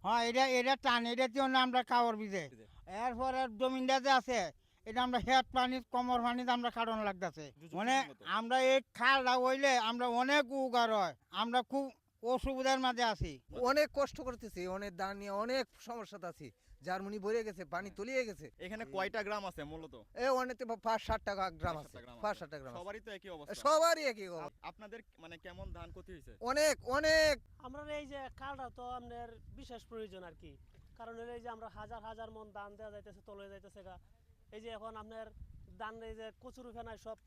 হ্যাঁ, এটা টান, এটার জন্য আমরা কাওয়ার বিজে। এরপরে জমিনটা যে আছে, এটা আমরা হেড পানি কমর পানিতে আমরা কাটানো লাগতেছে। মানে আমরা এই খালটা হইলে আমরা অনেক উপকার হয়, আমরা খুব অসুবিধার মাঝে আছি। অনেক কষ্ট করতেছি, অনেক দান নিয়ে অনেক সমস্যাতে আছি। জার্মানি ভরে গেছে, পানি তলিয়ে গেছে। এখানে কয়টা গ্রাম আছে মূলত? এ অনেকতে ৫-৭টা গ্রাম আছে, ৫-৭টা গ্রাম আছে। সবারই তো একই অবস্থা। সবারই একই অবস্থা। আপনাদের মানে কেমন ধান ক্ষতি হয়েছে? অনেক অনেক। আমরা এই যে খালটা তো আমাদের বিশেষ প্রয়োজন আর কি, কারণ হলো এই যে আমরা হাজার হাজার মন ধান দেওয়া যাইতেছে, তলে যাইতেছে গা। এই যে এখন আপনার ধান এই যে কচুরি ফেনায় সব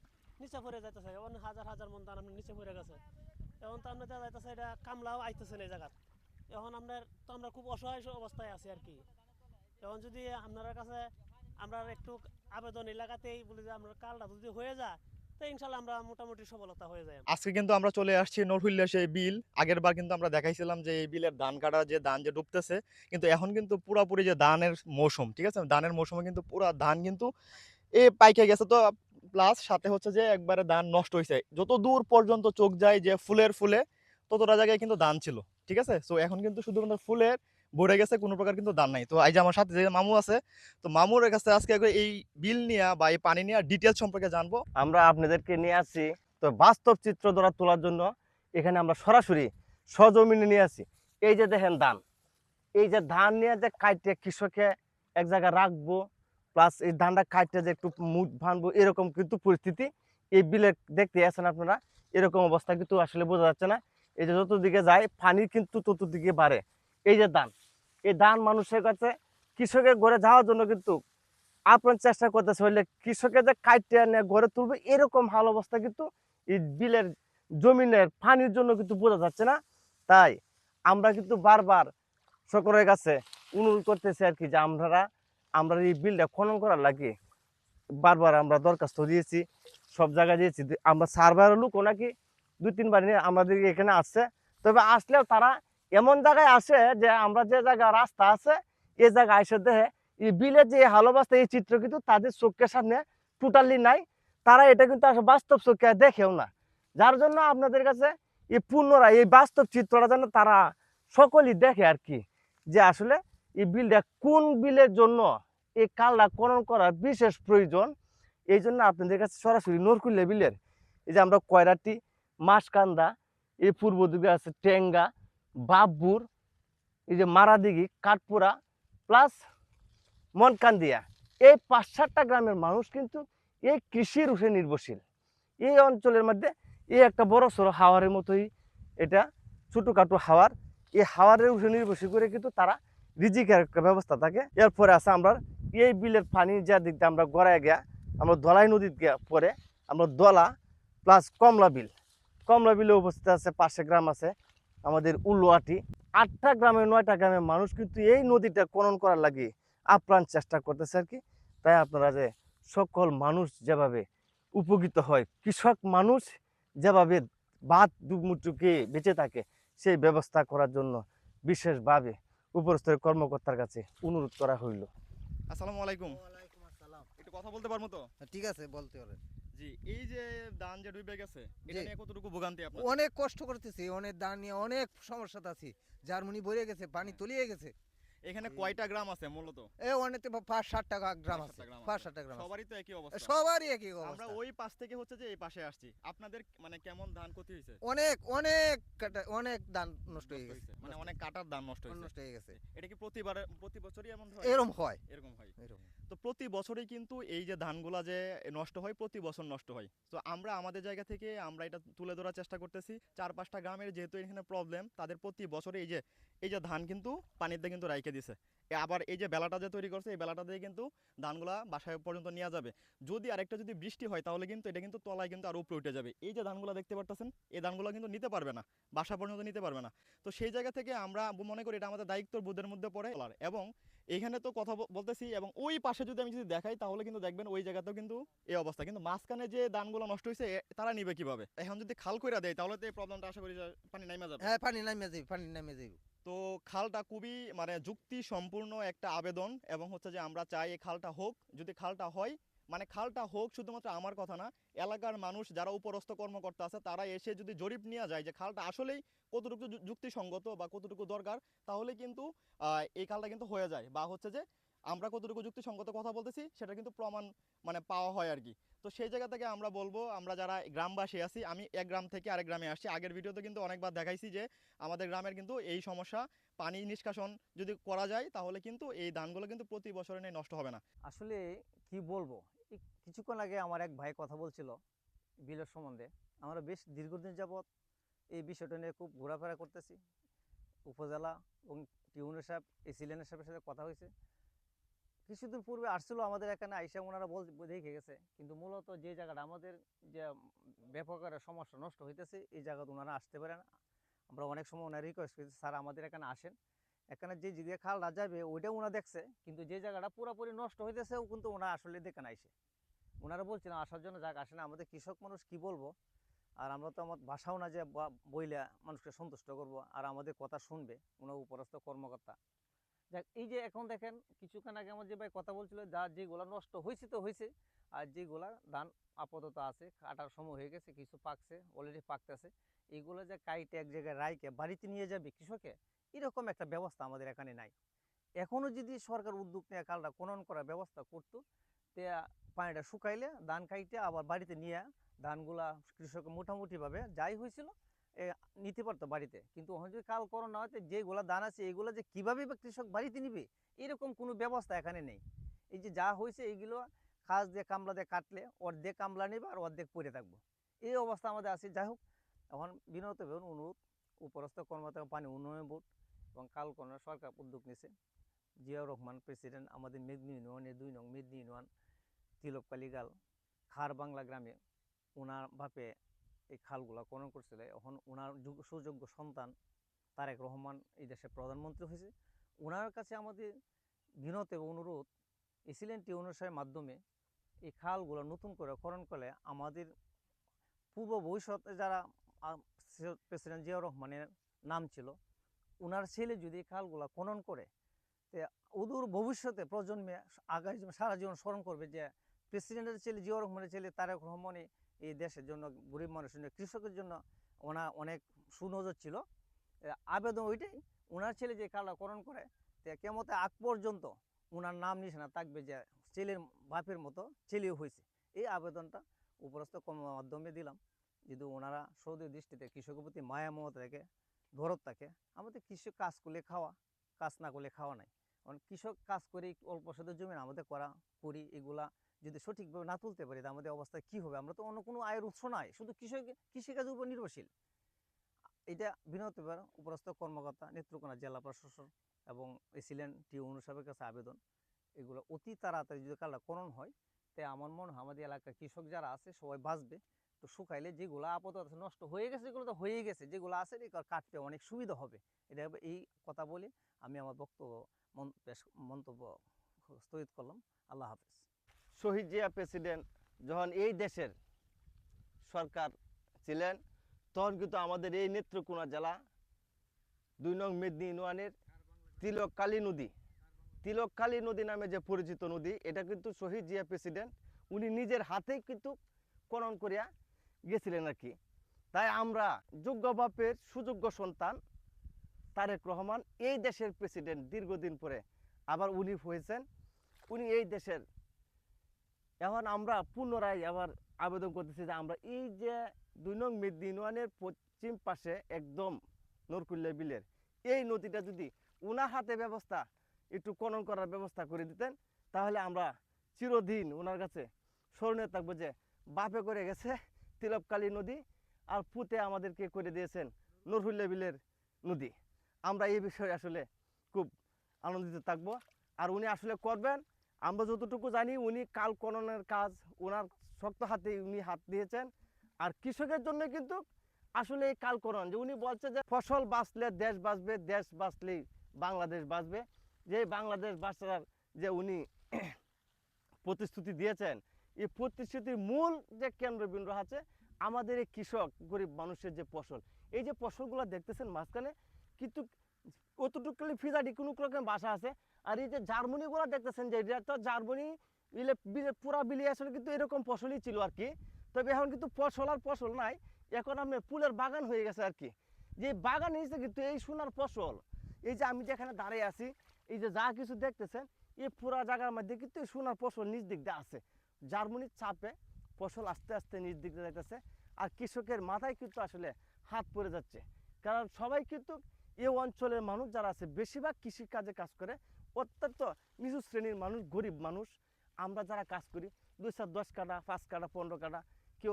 নিচে পড়ে যাইতেছে, এখন হাজার হাজার মন ধান আপনার নিচে পড়ে গেছে। এখন তো আপনার দেওয়া যাইতেছে, এটা কামলাও আইতেছে না এই জায়গার। এখন আপনার তো আমরা খুব অসহায় অবস্থায় আছি আর কি। এখন যদি আপনার কাছে আমরা একটু আবেদন এলাকাতেই বলি যে আমরা কালটা যদি হয়ে যায়, তো ইনশাল্লাহ আমরা মোটামুটি সফলতা হয়ে যায়। আজকে কিন্তু আমরা চলে আসছি নরহুল্লা সেই বিল। আগের বার কিন্তু আমরা দেখাইছিলাম যে এই বিলের ধান কাটা যে ধান যে ডুবতেছে, কিন্তু এখন কিন্তু পুরাপুরি যে ধানের মৌসুম, ঠিক আছে, ধানের মৌসুমে কিন্তু পুরা ধান কিন্তু পাইকে গেছে। তো প্লাস সাথে হচ্ছে যে একবারে ধান নষ্ট হয়েছে, যত দূর পর্যন্ত চোখ যায় যে ফুলের ফুলে ততটা জায়গায় কিন্তু ধান ছিল, ঠিক আছে। সো এখন কিন্তু শুধুমাত্র ফুলের ভরে গেছে, কোনো প্রকার কিন্তু ধান নাই। তো এই যে আমার সাথে যে মামু আছে, তো মামুর কাছে আজকে এই বিল নিয়ে বা এই পানি নিয়ে ডিটেলস সম্পর্কে জানবো। আমরা আপনাদেরকে নিয়ে আসছি তো বাস্তব চিত্র ধরা তোলার জন্য। এখানে আমরা সরাসরি সজমিনে নিয়ে আসি। এই যে দেখেন ধান, এই যে ধান নিয়ে যে কাটে কৃষকে এক জায়গায় রাখবো, প্লাস এই ধানটা কাটতে যে একটু মুঠ ভাঙবো, এরকম কিন্তু পরিস্থিতি এই বিলে দেখতে আছেন আপনারা। এরকম অবস্থা কিন্তু আসলে বোঝা যাচ্ছে না। এই যে যতদিকে যায় পানি কিন্তু ততদিকে বাড়ে। এই যে ধান, এই ধান মানুষের কাছে কৃষকের ঘরে যাওয়ার জন্য কিন্তু আপনার চেষ্টা করতেছে, হইলে কৃষকের যে কাটতে নিয়ে ঘরে তুলবে এরকম হাল অবস্থা কিন্তু এই বিলের জমিনের পানির জন্য কিন্তু বোঝা যাচ্ছে না। তাই আমরা কিন্তু বারবার সকলের কাছে অনুরোধ করতেছি আর কি, যে আমরা এই বিলটা খনন করার লাগে বারবার আমরা দরখাস্ত দিয়েছি, সব জায়গায় দিয়েছি। আমরা সার্ভারের লোক নাকি ২-৩ বার নিয়ে আমাদের এখানে আসছে। তবে আসলেও তারা এমন জায়গায় আসে যে আমরা যে জায়গায় রাস্তা আছে এই জায়গায় এসে দেখে এই বিলের যে হাল অবস্থা, এই চিত্র কিন্তু তাদের চোখের সামনে টোটালি নাই। তারা এটা কিন্তু আসলে বাস্তব চোখে দেখেও না। যার জন্য আপনাদের কাছে এই পুনরায় এই বাস্তব চিত্রটা যেন তারা সকলেই দেখে আর কি, যে আসলে এই বিলটা কোন বিলের জন্য এই কালটা খনন করার বিশেষ প্রয়োজন। এই জন্য আপনাদের কাছে সরাসরি নরকুল্লা বিলের এই যে আমরা কয়রাটি, মাসকান্দা, এই পূর্ব দিকে আছে টেঙ্গা, বাবুর, এই যে মারাদিঘি, কাঠপুরা প্লাস মনকান্দিয়া, এই ৫-৭টা গ্রামের মানুষ কিন্তু এই কৃষির উপরে নির্ভরশীল। এই অঞ্চলের মধ্যে এই একটা বড় সড়ো হাওয়ারের মতোই, এটা ছোটোখাটো হাওয়ার, এই হাওয়ারের উপরে নির্ভরশীল করে কিন্তু তারা রিজিকের একটা ব্যবস্থা থাকে। এরপরে আছে আমরা এই বিলের পানি যা দিক দিয়ে আমরা গড়ায় গিয়া আমরা ধলাই নদীতে গিয়া পরে আমরা দলা প্লাস কমলা বিলে উপস্থিত আছে। পাশে গ্রাম আছে আমাদের উলুয়াটি। ৮টা গ্রামে ৯টা গ্রামের মানুষ কিন্তু এই নদীটা খনন করার লাগে আপ্রাণ চেষ্টা করতেছে আর কি। তাই আপনারা যে সকল মানুষ যেভাবে উপকৃত হয়, কৃষক মানুষ যেভাবে ভাত দুমুঠুকে বেঁচে থাকে, সেই ব্যবস্থা করার জন্য বিশেষভাবে উপরস্থের কর্মকর্তার কাছে অনুরোধ করা হইল। আসসালামু আলাইকুম। ওয়ালাইকুম আসসালাম। একটু কথা বলতে পারবো তো? ঠিক আছে, বলতে পারেন। জি, এই যে ধান যে ডুবে গেছে, এটা জি। নিয়ে কতটুকু ভোগান্তি আপনার? অনেক কষ্ট করতেছি, অনেক দান নিয়ে অনেক সমস্যাতে আছি। জার্মানি ভরে গেছে, পানি তলিয়ে গেছে। এখানে কয়টা গ্রাম আছে মূলত? এ অনেকতে ৫-৭টা গ্রাম আছে, ৫-৭টা গ্রাম আছে। ৫-৭টা গ্রাম আছে। সবারই তো একই অবস্থা। সবারই একই আমরা অবস্থা। ওই পাশ থেকে হচ্ছে যে এই পাশে আসছি। আপনাদের মানে কেমন ধান ক্ষতি হয়েছে? অনেক অনেক অনেক ধান নষ্ট হয়ে গেছে, মানে অনেক কাটার ধান নষ্ট হয়েছে। নষ্ট হয়ে গেছে। এটা কি প্রতি বছরই এমন হয়? এরম হয়, এরকম হয়। এরম। তো প্রতি বছরই কিন্তু এই যে ধানগুলা যে নষ্ট হয়, প্রতি বছর নষ্ট হয়। তো আমরা আমাদের জায়গা থেকে আমরা এটা তুলে ধরার চেষ্টা করতেছি। ৪-৫টা গ্রামের যেহেতু এখানে প্রবলেম, তাদের প্রতি বছরে এই যে ধান কিন্তু পানিতে কিন্তু রাইখে দিছে। আবার এই যে বেলাটা যে তৈরি করছে, এই বেলাটা দিয়ে কিন্তু ধানগুলা বাসায় পর্যন্ত নিয়ে যাবে। যদি আরেকটা যদি বৃষ্টি হয় তাহলে কিন্তু এটা কিন্তু তলায় কিন্তু আর উপরে উঠে যাবে। এই যে ধানগুলা দেখতে পারতেছেন, এই ধানগুলা কিন্তু নিতে পারবে না, বাসা পর্যন্ত নিতে পারবে না। তো সেই জায়গা থেকে আমরা মনে করি এটা আমাদের দায়িত্ব বোধের মধ্যে পড়ে। এবং এইখানে তো কথা বলতেছি, এবং ওই পাশে যদি আমি যদি দেখাই তাহলে কিন্তু দেখবেন ওই জায়গাতেও কিন্তু এই অবস্থা। কিন্তু মাঝখানে যে ধানগুলো নষ্ট হয়েছে তারা নিবে কিভাবে? এখন যদি খাল কইরা দেয় তাহলে তো এই প্রবলেমটা আশা করি যে পানি নাইমা যাবে। হ্যাঁ, পানি নামে যাবে, পানি নামে যাবে। তো খালটা খুবই মানে যুক্তি সম্পূর্ণ একটা আবেদন, এবং হচ্ছে যে আমরা চাই এই খালটা হোক। যদি খালটা হয় মানে খালটা হোক, শুধুমাত্র আমার কথা না, এলাকার মানুষ যারা উপরস্থ কর্মকর্তা আছে তারা এসে যদি জরিপ নিয়ে যায় যে খালটা আসলেই কতটুকু যুক্তিসঙ্গত বা কতটুকু দরকার, তাহলে কিন্তু এই খালটা কিন্তু হয়ে যায়, বা হচ্ছে যে আমরা কতটুকু যুক্তিসঙ্গত কথা বলতেছি সেটা কিন্তু প্রমাণ মানে পাওয়া হয় আর কি। তো সেই জায়গা থেকে আমরা বলবো, আমরা যারা গ্রামবাসী আছি, আমি এক গ্রাম থেকে আরেক গ্রামে আসছি, আগের ভিডিওতে কিন্তু অনেকবার দেখাইছি যে আমাদের গ্রামের কিন্তু এই সমস্যা, পানি নিষ্কাশন যদি করা যায় তাহলে কিন্তু এই ধানগুলো কিন্তু প্রতি বছরে নিয়ে নষ্ট হবে না। আসলে কি বলবো, এই কিছুক্ষণ আগে আমার এক ভাই কথা বলছিল বিলের সম্বন্ধে। আমরা বেশ দীর্ঘদিন যাবৎ এই বিষয়টা নিয়ে খুব ঘোরাফেরা করতেছি। উপজেলা এবং টিউনের সাহেব, এসিলেনের সাহেবের সাথে কথা হয়েছে। কিছুদিন পূর্বে আসছিল আমাদের এখানে, আইসা ওনারা দেখে গেছে, কিন্তু মূলত যে জায়গাটা আমাদের যে ব্যাপক আকারে সমস্যা নষ্ট হইতেছে, এই জায়গাতে ওনারা আসতে পারে না। আমরা অনেক সময় ওনারা রিকোয়েস্ট করেছি, স্যার আমাদের এখানে আসেন। এখানে যে দিকে খালটা যাবে ওইটাও ওনা দেখছে, কিন্তু যে জায়গাটা পুরোপুরি নষ্ট হইতেছে ও কিন্তু ওনা আসলে দেখে না আইসে। ওনারা বলছিলেন আসার জন্য, যাক আসে না, আমাদের কৃষক মানুষ কি বলবো, আর আমরা তো আমার ভাষাও না যে বইলে মানুষকে সন্তুষ্ট করব, আর আমাদের কথা শুনবে ওনার উপরস্থ কর্মকর্তা। যাক, এই যে এখন দেখেন কিছুক্ষণ আগে আমার যে ভাই কথা বলছিল, যা যেগুলা নষ্ট হয়েছে তো হয়েছে, আর যেগুলা ধান আপাতত আছে, কাটার সময় হয়ে গেছে, কিছু পাকছে, অলরেডি পাকতেছে, এইগুলো যে কাইটে এক জায়গায় রাইকে বাড়িতে নিয়ে যাবে কৃষকে, এরকম একটা ব্যবস্থা আমাদের এখানে নাই। এখনও যদি সরকার উদ্যোগ নিয়ে কালটা খনন করার ব্যবস্থা করতো, তে পানিটা শুকাইলে ধান কাইটে আবার বাড়িতে নিয়ে ধানগুলা কৃষক মোটামুটিভাবে যাই হয়েছিল নিতে পারতো বাড়িতে। কিন্তু এখন যদি কাল করোনা না হয়তো যেগুলা ধান আছে এইগুলো যে কীভাবে বা কৃষক বাড়িতে নিবে, এরকম কোনো ব্যবস্থা এখানে নেই। এই যে যা হয়েছে এইগুলো খাস দিয়ে কামলা দিয়ে কাটলে অর্ধেক কামলা নেবে আর অর্ধেক পড়ে থাকবো, এই অবস্থা আমাদের আছে। যাই হোক, এখন বিনোদন অনুরোধ উপরস্থ কর্মকর্তা পানি উন্নয়ন বোর্ড এবং কাল করোনা সরকার উদ্যোগ নিয়েছে। জিয়াউর রহমান প্রেসিডেন্ট আমাদের মেদিনী ইউনিয়নের 2 নং মেদিনী ইউনিয়ন তিলককালীগাল খার বাংলা গ্রামে ওনার বাপে এই খালগুলা খনন করছিল। এখন ওনার সুযোগ্য সন্তান তারেক রহমান এই দেশের প্রধানমন্ত্রী হয়েছে। ওনার কাছে আমাদের বিনত এবং অনুরোধ, এসিলেন টিউনের সাহেবের মাধ্যমে এই খালগুলো নতুন করে খনন করলে আমাদের পূর্ব ভবিষ্যতে যারা প্রেসিডেন্ট জিয়াউর রহমানের নাম ছিল, ওনার ছেলে যদি এই খালগুলো খনন করে, তে অদূর ভবিষ্যতে প্রজন্মে আগামী সারা জীবন স্মরণ করবে যে প্রেসিডেন্টের ছেলে জিয়াউর রহমানের ছেলে তারেক রহমানই এই দেশের জন্য, গরিব মানুষের জন্য, কৃষকের জন্য ওনার অনেক সুনজর ছিল। আবেদন ওইটাই, ওনার ছেলে যে খালটা খনন করে, তে কেমতে আগ পর্যন্ত ওনার নাম নিশানা থাকবে যে ছেলের বাপের মতো ছেলেও হয়েছে। এই আবেদনটা উপরস্থ কর্মের মাধ্যমে দিলাম, যদি ওনারা সৌদি দৃষ্টিতে কৃষকের প্রতি মায়া মমতা থেকে ধরত থাকে। আমাদের কৃষক কাজ করলে খাওয়া, কাজ না করলে খাওয়া নাই। কারণ কৃষক কাজ করি, অল্প সাথে জমি আমাদের করি, এগুলা যদি সঠিকভাবে না তুলতে পারি, আমাদের অবস্থা কি হবে? আমরা তো অন্য কোনো আয়ের উৎস নাই, শুধু কৃষিকাজের উপর নির্ভরশীল। এটা বিনোদ উপরস্থ কর্মকর্তা, নেত্রকোনা জেলা প্রশাসন এবং এসিলেন টিউন সাহেবের কাছে আবেদন, এগুলো অতি তাড়াতাড়ি যদি কালটা খনন হয়, তাই আমার মনে হয় আমাদের এলাকার কৃষক যারা আছে সবাই বাঁচবে। তো শুকাইলে যেগুলো আপাতত নষ্ট হয়ে গেছে, যেগুলো তো হয়েই গেছে, যেগুলো আছে কাটতে অনেক সুবিধা হবে। এটা এই কথা বলে আমি আমার মন্তব্য স্থগিত করলাম। আল্লাহ হাফেজ। শহীদ জিয়া প্রেসিডেন্ট যখন এই দেশের সরকার ছিলেন, তখন কিন্তু আমাদের এই নেত্রকোনা জেলা 2 নং মেদিনী ইউনিয়নের তিলককালী নদী নামে যে পরিচিত নদী, এটা কিন্তু শহীদ জিয়া প্রেসিডেন্ট উনি নিজের হাতেই কিন্তু খনন করিয়া গেছিলেন আর কি। তাই আমরা যোগ্য বাপের সুযোগ্য সন্তান তারেক রহমান এই দেশের প্রেসিডেন্ট দীর্ঘদিন পরে আবার উনি হয়েছেন, উনি এই দেশের। এখন আমরা পুনরায় আবার আবেদন করতেছি যে আমরা এই যে 2 নং মেদিনী ইউনিয়নের পশ্চিম পাশে একদম নরকুল্লা বিলের এই নদীটা যদি ওনার হাতে ব্যবস্থা একটু খনন করার ব্যবস্থা করে দিতেন, তাহলে আমরা চিরদিন ওনার কাছে স্মরণীয় থাকবো যে বাপে করে গেছে তিলককালী নদী আর পুঁতে আমাদেরকে করে দিয়েছেন নরকুল্লা বিলের নদী। আমরা এই বিষয়ে আসলে খুব আনন্দিত থাকবো, আর উনি আসলে করবেন। আমরা যতটুকু জানি উনি কাল খননের কাজ ওনার শক্ত হাতে উনি হাত দিয়েছেন। আর কৃষকের জন্য কিন্তু আসলে এই কাল খনন, যে উনি বলছে যে ফসল বাঁচলে দেশ বাঁচবে, দেশ বাঁচলেই বাংলাদেশ বাঁচবে, যে বাংলাদেশ বাঁচার যে উনি প্রতিশ্রুতি দিয়েছেন, এই প্রতিশ্রুতির মূল যে কেন্দ্রবিন্দু আছে আমাদের এই কৃষক গরিব মানুষের যে ফসল, এই যে ফসলগুলো দেখতেছেন মাঝখানে কিন্তু কতটুকু ফিজাডি কোনো রকম বাসা আছে। আর এই যে জার্মানিগুলো দেখতেছেন, যে এটা তো জার্মানি পুরা বিলে আসলে কিন্তু এরকম ফসলই ছিল আর কি। তবে এখন কিন্তু ফসল আর ফসল নাই, এখন আপনার ফুলের বাগান হয়ে গেছে আর কি। যে বাগান নিচে কিন্তু এই সোনার ফসল, এই যে আমি যেখানে দাঁড়িয়ে আছি, এই যে যা কিছু দেখতেছেন, এই পুরা জায়গার মধ্যে কিন্তু এই সোনার ফসল নিচ দিক দিয়ে আছে। জার্মানির চাপে ফসল আস্তে আস্তে নিচ দিক দিয়ে যাইতেছে, আর কৃষকের মাথায় কিন্তু আসলে হাত পড়ে যাচ্ছে। কারণ সবাই কিন্তু এই অঞ্চলের মানুষ যারা আছে বেশিরভাগ কৃষিকাজে কাজ করে, অত্যন্ত নিচু শ্রেণীর মানুষ, গরিব মানুষ। আমরা যারা কাজ করি 2-10 কাটা, 5 কাটা, 15 কাটা, কেউ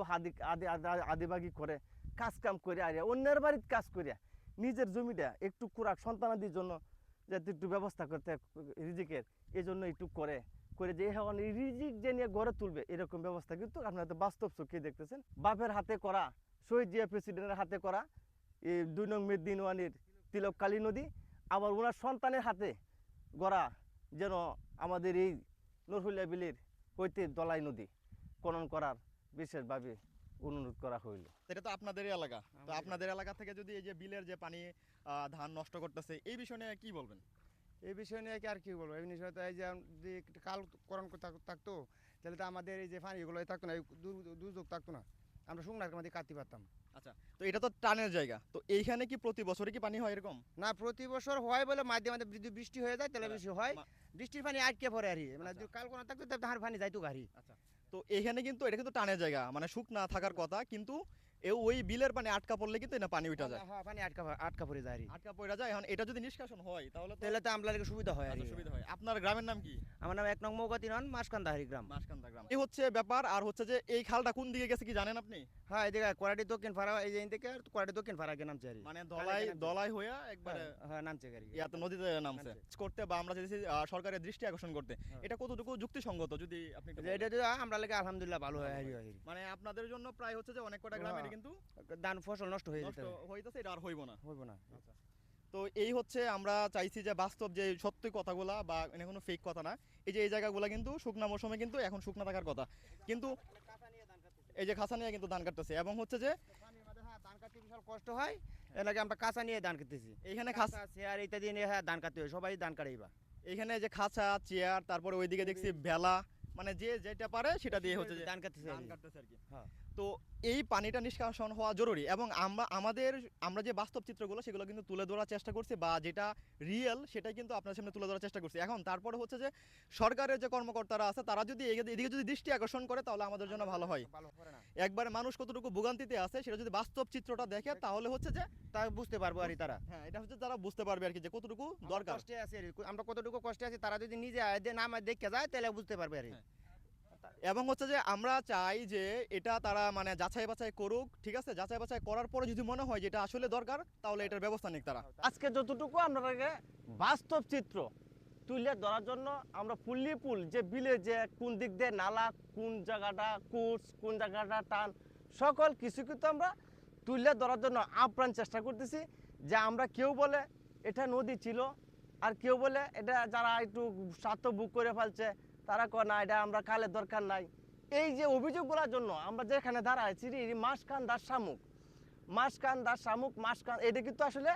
আদিবাগি করে, কাজ কাম করে আর অন্যের বাড়িতে কাজ করে নিজের জমিটা একটু কুড়াক সন্তানাদির জন্য যাতে একটু ব্যবস্থা করতে রিজিকের, এই জন্য একটু করে যে এখন রিজিক যে নিয়ে গড়ে তুলবে এরকম ব্যবস্থা কিন্তু আপনারা তো বাস্তব চোখে দেখতেছেন। বাপের হাতে করা, শহীদ জিয়া প্রেসিডেন্টের হাতে করা এই 2 নং মেদিনীওয়ানির তিলককালী নদী, আবার ওনার সন্তানের হাতে গড়া যেন আমাদের এই নরহুলিয়া বিলের হইতে দলাই নদী খনন করার বিশেষভাবে অনুরোধ করা হইল। এটা তো আপনাদেরই এলাকা, তো আপনাদের এলাকা থেকে যদি এই যে বিলের যে পানি ধান নষ্ট করতেছে, এই বিষয় নিয়ে কি বলবেন? এই বিষয় নিয়ে কি আর কি বলবো, এই বিষয়ে তো এই যে যদি কালকরণ থাকতো তাহলে তো আমাদের এই যে পানিগুলো থাকতো না, এই দুর্যোগ থাকতো না, আমরা শুকনার মধ্যে কাটতে পারতাম। আচ্ছা, তো এটা তো টানের জায়গা, তো এইখানে কি প্রতি বছরই কি পানি হয় এরকম? না, প্রতি বছর হয় বলে মাঝে মাঝে যদি বৃষ্টি হয়ে যায় তাহলে বেশি হয়, মা- বৃষ্টির পানি আটকে পড়ে আর কি, মানে আচ্ছা। যদি কালকরণ থাকতো তাহলে ধার পানি যাইতো গাড়ি। আচ্ছা, তো এখানে কিন্তু এটা কিন্তু টানের জায়গা, মানে শুকনা থাকার কথা, কিন্তু ওই বিলের পানি আটকা পড়লে কিন্তু এটা পানি উঠা যায়, হ্যাঁ, পানি আটকা পড়ে যায় আর কি। আটকা পড়ে যায়। এখন এটা যদি নিষ্কাশন হয় তাহলে তো তাহলে তো আমাদের সুবিধা হয় আর আচ্ছা, কি। সুবিধা হয়। আপনার গ্রামের নাম কি? আমার নাম 1 নং মৌকাতি নন, মাসকান্দাহারি গ্রাম। মাসকান্দা গ্রাম। এই হচ্ছে ব্যাপার। আর হচ্ছে যে এই খালটা কোন দিকে গেছে কি জানেন আপনি? হ্যাঁ, এদিকে কোয়ারাটি দক্ষিণ ফাড়া, এই যে থেকে কোয়ারাটি দক্ষিণ ফাড়া গিয়ে নামছে আর কি। মানে খালে নামছে। দলাই হইয়া একবারে হ্যাঁ, নামছে আর কি। ইয়াতে নদীতে নামছে করতে, বা আমরা চাইছি সরকারের দৃষ্টি আকর্ষণ করতে। এটা কতটুকু যুক্তিসঙ্গত যদি আপনি একটু বলেন? এটা তো আমরা লাগে আলহামদুলিল্লাহ ভালো হয় আর কি। মানে আপনাদের জন্য প্রায় হচ্ছে যে অনেক কটা গ্রামেরই কিন্তু ধান ফসল নষ্ট হয়ে নষ্ট যেতে হইতাছে, এটা আর হইব না। হইব না। তো এই হচ্ছে আমরা চাইছি যে বাস্তব যে সত্যি কথাগুলা, বা এটা কোনো ফেক কথা না। এই যে এই জায়গাগুলা কিন্তু শুকনা মৌসুমে কিন্তু এখন শুকনা থাকার কথা, কিন্তু এই যে খাসা নিয়ে কিন্তু ধান কাটতেছে, এবং হচ্ছে যে ধান কাটতে বিশাল কষ্ট হয়, এর লাগে আমরা কাঁচা নিয়ে ধান কাটতেছি। এইখানে কাঁচা চেয়ার ইত্যাদি নিয়ে ধান কাটতে হয়, সবাই ধান কাটাইবা। এইখানে যে খাঁচা, চেয়ার, তারপরে ওইদিকে দেখছি ভেলা, মানে যে যেটা পারে সেটা দিয়ে হচ্ছে যে ধান কাটতেছে আর ধান কি। কাটতেছে আর কি। হ্যাঁ। তো এই পানিটা নিষ্কাশন হওয়া জরুরি, এবং আমরা যে বাস্তব চিত্রগুলো সেগুলো কিন্তু তুলে ধরার চেষ্টা করছি, বা যেটা রিয়েল সেটাই কিন্তু আপনার সামনে তুলে ধরার চেষ্টা করছি। এখন তারপরে হচ্ছে যে সরকারের যে কর্মকর্তারা আছে তারা যদি এদিকে যদি দৃষ্টি আকর্ষণ করে তাহলে আমাদের জন্য ভালো হয়। ভালো করে না, একবারে মানুষ কতটুকু ভোগান্তিতে আছে সেটা যদি বাস্তব চিত্রটা দেখে তাহলে হচ্ছে যে তা বুঝতে পারবো আর কি তারা। হ্যাঁ, এটা হচ্ছে তারা বুঝতে পারবে আর কি যে কতটুকু আমরা দরকার। কষ্টে আছি আর কি, আমরা কতটুকু কষ্টে আছি তারা যদি নিজে নাম দেখে যায় তাহলে বুঝতে পারবে আর কি। হ্যাঁ। এবং হচ্ছে যে আমরা চাই যে এটা তারা মানে যাচাই বাছাই করুক, ঠিক আছে? যাচাই বাছাই করার পরে যদি মনে হয় যে এটা আসলে দরকার তাহলে এটার ব্যবস্থা নিক তারা। আজকে যতটুকু আপনাদেরকে বাস্তব চিত্র তুলে ধরার জন্য আমরা পুল যে বিলে যে কোন দিক দিয়ে নালা, কোন জায়গাটা কোর্স, কোন জায়গাটা টান, সকল কিছু কিন্তু আমরা তুলে ধরার জন্য আপ্রাণ চেষ্টা করতেছি। যে আমরা কেউ বলে এটা নদী ছিল, আর কেউ বলে এটা যারা একটু স্বার্থ বুক করে ফেলছে তারা কয় না এটা আমরা কালের দরকার নাই। এই যে অভিযোগগুলোর জন্য আমরা যেখানে দাঁড়াইছি মাসকান দাস শামুক, এটা কিন্তু আসলে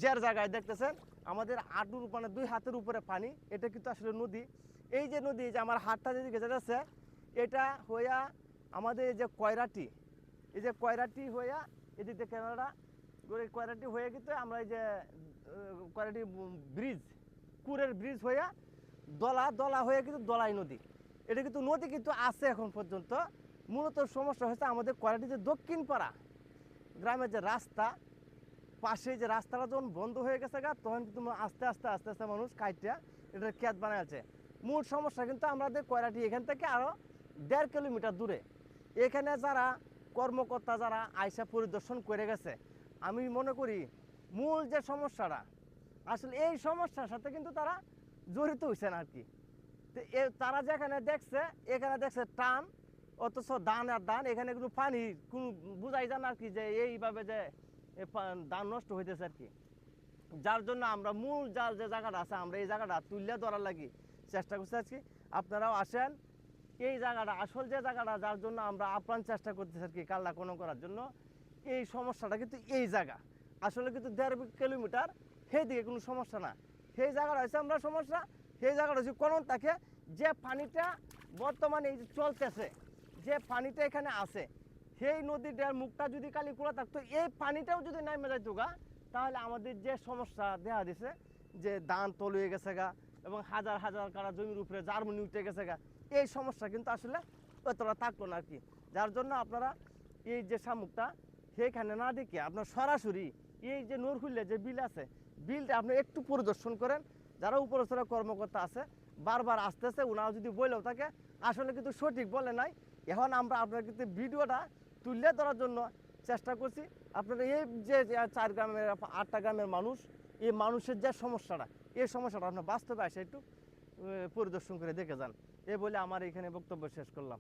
যার জায়গায় দেখতেছেন আমাদের আঁটুর মানে 2 হাতের উপরে পানি, এটা কিন্তু আসলে নদী। এই যে নদী, যে আমার হাতটা যেদিকে যাচ্ছে এটা হইয়া আমাদের এই যে কয়রাটি হইয়া এদিক থেকে ক্যামেরাটা কয়রাটি হয়ে কিন্তু আমরা এই যে কয়রাটি ব্রিজ, কুরের ব্রিজ হইয়া দলা হয়ে কিন্তু দলাই নদী। এটা কিন্তু নদী কিন্তু আছে এখন পর্যন্ত। মূলত সমস্যা হচ্ছে আমাদের কয়রাটি যে দক্ষিণ পাড়া গ্রামের যে রাস্তা, পাশে যে রাস্তাটা যখন বন্ধ হয়ে গেছে তখন কিন্তু আস্তে আস্তে মানুষ কাইটা এটা ক্ষেত বানাচ্ছে। মূল সমস্যা কিন্তু আমাদের কয়রাটি এখান থেকে আরও 1.5 কিলোমিটার দূরে। এখানে যারা কর্মকর্তা যারা আইসা পরিদর্শন করে গেছে, আমি মনে করি মূল যে সমস্যাটা আসলে এই সমস্যার সাথে কিন্তু তারা জড়িত হয়েছেন আর কি। তো তারা যেখানে দেখছে এখানে দেখছে টান, অথচ দান আর দান, এখানে কিন্তু পানি কোনো বুঝাই যান আর কি যে এইভাবে যে ধান নষ্ট হইতেছে আর কি। যার জন্য আমরা মূল যার যে জায়গাটা আছে আমরা এই জায়গাটা তুলে ধরার লাগি চেষ্টা করছি আজকে। আপনারাও আসেন এই জায়গাটা, আসল যে জায়গাটা যার জন্য আমরা আপ্রাণ চেষ্টা করতেছি আর কি কাল্লা কোনো করার জন্য। এই সমস্যাটা কিন্তু এই জায়গা আসলে কিন্তু 1.5 কিলোমিটার সেই দিকে কোনো সমস্যা না, সেই জায়গাটা হচ্ছে আমরা সমস্যা। সেই জায়গাটা হচ্ছে কোন থাকে যে পানিটা বর্তমানে এই যে চলতেছে যে পানিটা এখানে আছে সেই নদীটার মুখটা যদি খালি খোলা থাকতো এই পানিটাও যদি নামে যাইতো গা তাহলে আমাদের যে সমস্যা দেখা দিছে যে ধান তলিয়ে গেছে গা এবং হাজার হাজার কাড়া জমির উপরে জার্মনি উঠে গেছে গা এই সমস্যা কিন্তু আসলে অতটা থাকতো না আর কি। যার জন্য আপনারা এই যে শামুকটা সেইখানে না দেখে আপনার সরাসরি এই যে নরহুল্লে যে বিল আছে বিলটা আপনি একটু পরিদর্শন করেন। যারা উপরস্তরের কর্মকর্তা আছে বারবার আসতেছে ওনারা যদি বলেও থাকে আসলে কিন্তু সঠিক বলে নাই। এখন আমরা আপনার কিন্তু ভিডিওটা তুলে ধরার জন্য চেষ্টা করছি। আপনারা এই যে 4 গ্রামের 8টা গ্রামের মানুষ এই মানুষের যে সমস্যাটা এই সমস্যাটা আপনার বাস্তবে এসে একটু পরিদর্শন করে দেখে যান। এ বলে আমার এখানে বক্তব্য শেষ করলাম।